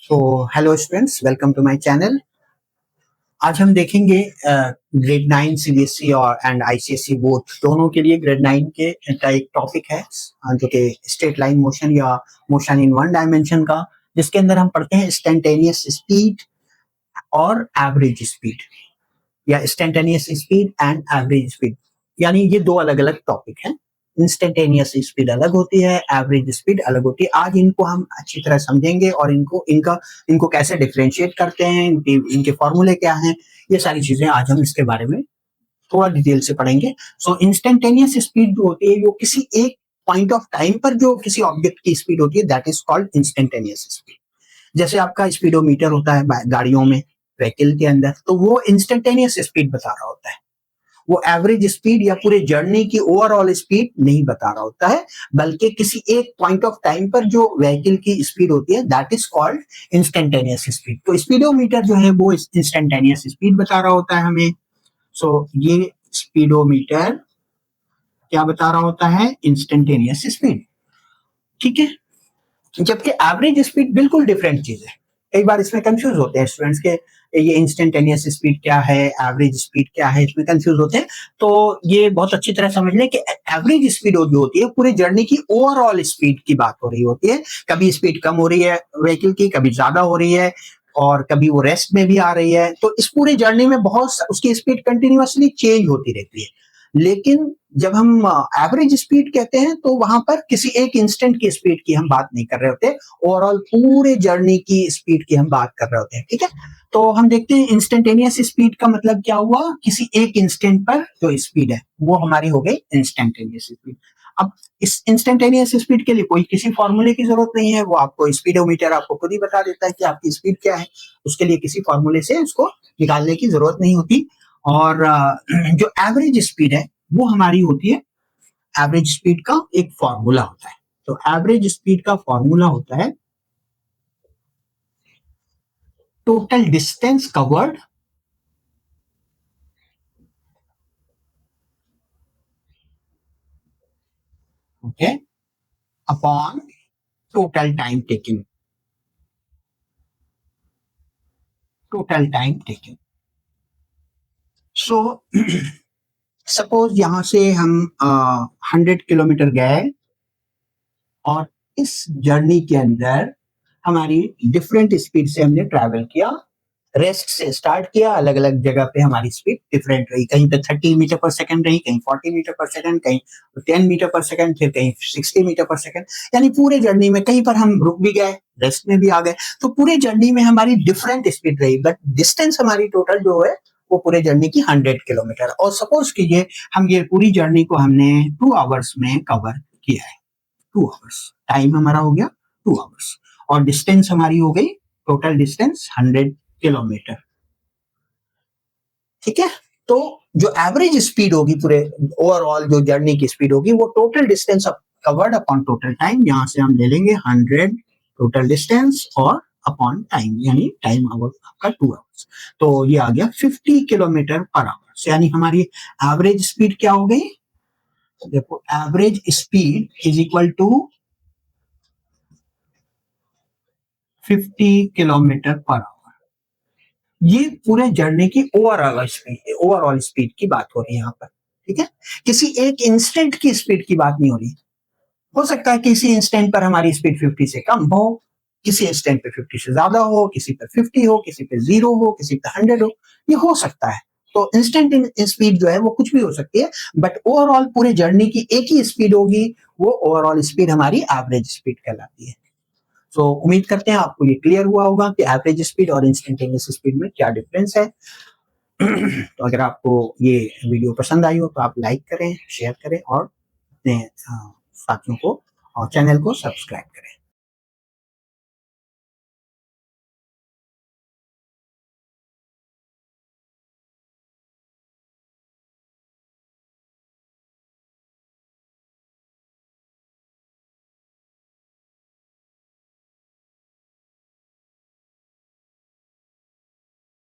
तो hello students, welcome to my channel. आज हम देखेंगे ग्रेड 9 सीबीएसई और एंड आईसीएसई बोथ दोनों के लिए ग्रेड 9 के का एक टॉपिक है जो कि स्ट्रेट लाइन मोशन या मोशन इन वन डायमेंशन का, जिसके अंदर हम पढ़ते हैं इंस्टेंटेनियस स्पीड और एवरेज स्पीड या instantaneous speed and average speed. यानी ये दो अलग अलग टॉपिक हैं। इंस्टेंटेनियस स्पीड अलग होती है, एवरेज स्पीड अलग होती है। आज इनको हम अच्छी तरह समझेंगे और इनको कैसे डिफरेंशिएट करते हैं, इनके फॉर्मूले क्या हैं, ये सारी चीजें आज हम इसके बारे में थोड़ा डिटेल से पढ़ेंगे। सो इंस्टेंटेनियस स्पीड जो होती है, वो किसी एक पॉइंट ऑफ टाइम पर जो किसी ऑब्जेक्ट की स्पीड होती है, that is called instantaneous speed. जैसे आपका स्पीडोमीटर होता है गाड़ियों में, व्हीकल के अंदर, तो वो इंस्टेंटेनियस स्पीड बता रहा होता है। वो एवरेज स्पीड या पूरे जर्नी की ओवरऑल स्पीड नहीं बता रहा होता है, बल्कि किसी एक पॉइंट ऑफ टाइम पर जो व्हीकल की स्पीड होती है, that is called instantaneous speed. तो स्पीडोमीटर जो है वो इंस्टेंटेनियस स्पीड बता रहा होता है हमें। सो ये स्पीडोमीटर क्या बता रहा होता है? Instantaneous speed. ठीक है। जबकि एवरेज स्पीड बिल्कुल डिफरेंट चीज है। कई बार इसमें कंफ्यूज होते हैं स्टूडेंट्स के, ये इंस्टेंटेनियस स्पीड क्या है, एवरेज स्पीड क्या है, इसमें कंफ्यूज होते हैं। तो ये बहुत अच्छी तरह समझ लें कि एवरेज स्पीड जो होती है, पूरे जर्नी की ओवरऑल स्पीड की बात हो रही होती है। कभी स्पीड कम हो रही है व्हीकल की, कभी ज्यादा हो रही है, और कभी वो रेस्ट में भी आ रही है। तो इस पूरे जर्नी में उसकी स्पीड कंटिन्यूअसली चेंज होती रहती है। लेकिन जब हम एवरेज स्पीड कहते हैं, तो वहां पर किसी एक इंस्टेंट की स्पीड की हम बात नहीं कर रहे होते, ओवरऑल पूरे जर्नी की स्पीड की हम बात कर रहे होते हैं। ठीक है। तो हम देखते हैं इंस्टेंटेनियस स्पीड का मतलब क्या हुआ। किसी एक इंस्टेंट पर जो स्पीड है वो हमारी हो गई इंस्टेंटेनियस स्पीड। अब इस इंस्टेंटेनियस स्पीड के लिए कोई किसी फॉर्मूले की जरूरत नहीं है, वो आपको स्पीडोमीटर आपको खुद ही बता देता है कि आपकी स्पीड क्या है। उसके लिए किसी फॉर्मूले से उसको निकालने की जरूरत नहीं होती। और जो एवरेज स्पीड है वो हमारी होती है, एवरेज स्पीड का एक फॉर्मूला होता है। तो एवरेज स्पीड का फॉर्मूला होता है total distance covered okay upon total time taking. Total time taking. So suppose यहां से हम 100 किलोमीटर गए, और इस जर्नी के अंदर हमारी डिफरेंट स्पीड से हमने ट्रैवल किया। रेस्ट से स्टार्ट किया, अलग अलग जगह पे हमारी स्पीड डिफरेंट रही। कहीं पे 30 मीटर पर सेकंड रही, कहीं 40 मीटर पर सेकंड, कहीं 10 मीटर पर सेकंड, फिर कहीं 60 मीटर पर सेकंड। यानी पूरे जर्नी में कहीं पर हम रुक भी गए, रेस्ट में भी आ गए। तो पूरे जर्नी में हमारी डिफरेंट स्पीड रही, बट डिस्टेंस हमारी टोटल जो है वो पूरे जर्नी की 100 किलोमीटर। और सपोज कीजिए हम ये पूरी जर्नी को हमने 2 आवर्स में कवर किया है। 2 आवर्स टाइम हमारा हो गया, 2 आवर्स, और डिस्टेंस हमारी हो गई, टोटल डिस्टेंस 100 किलोमीटर। ठीक है। तो जो एवरेज स्पीड होगी, पूरे ओवरऑल जो जर्नी की स्पीड होगी, वो total distance covered upon total time. यहां से हम ले लेंगे 100 टोटल डिस्टेंस और अपॉन टाइम, यानी टाइम आवर आपका 2 आवर्स। तो ये आ गया 50 किलोमीटर पर आवर। यानी हमारी एवरेज स्पीड क्या हो गई? देखो, average speed is equal to 50 kilometre per hour. ये पूरे जर्नी की ओवरऑल स्पीड की बात हो रही है यहाँ पर। ठीक है। किसी एक इंस्टेंट की स्पीड की बात नहीं हो सकता है किसी इंस्टेंट पर हमारी स्पीड 50 से कम हो, किसी इंस्टेंट पे 50 से ज्यादा हो, किसी पर 50 हो, किसी पे 0 हो, किसी पे 100 हो। ये हो सकता है। तो इंस्टेंट स्पीड जो है वो कुछ भी हो सकती है, बट ओवरऑल पूरे जर्नी की एक ही स्पीड होगी। वो ओवरऑल स्पीड हमारी एवरेज स्पीड कहलाती है। तो उम्मीद करते हैं आपको ये क्लियर हुआ होगा कि एवरेज स्पीड और इंस्टेंटेनियस स्पीड में क्या डिफरेंस है। तो अगर आपको ये वीडियो पसंद आई हो तो आप लाइक करें, शेयर करें और अपने साथियों को और चैनल को सब्सक्राइब करें।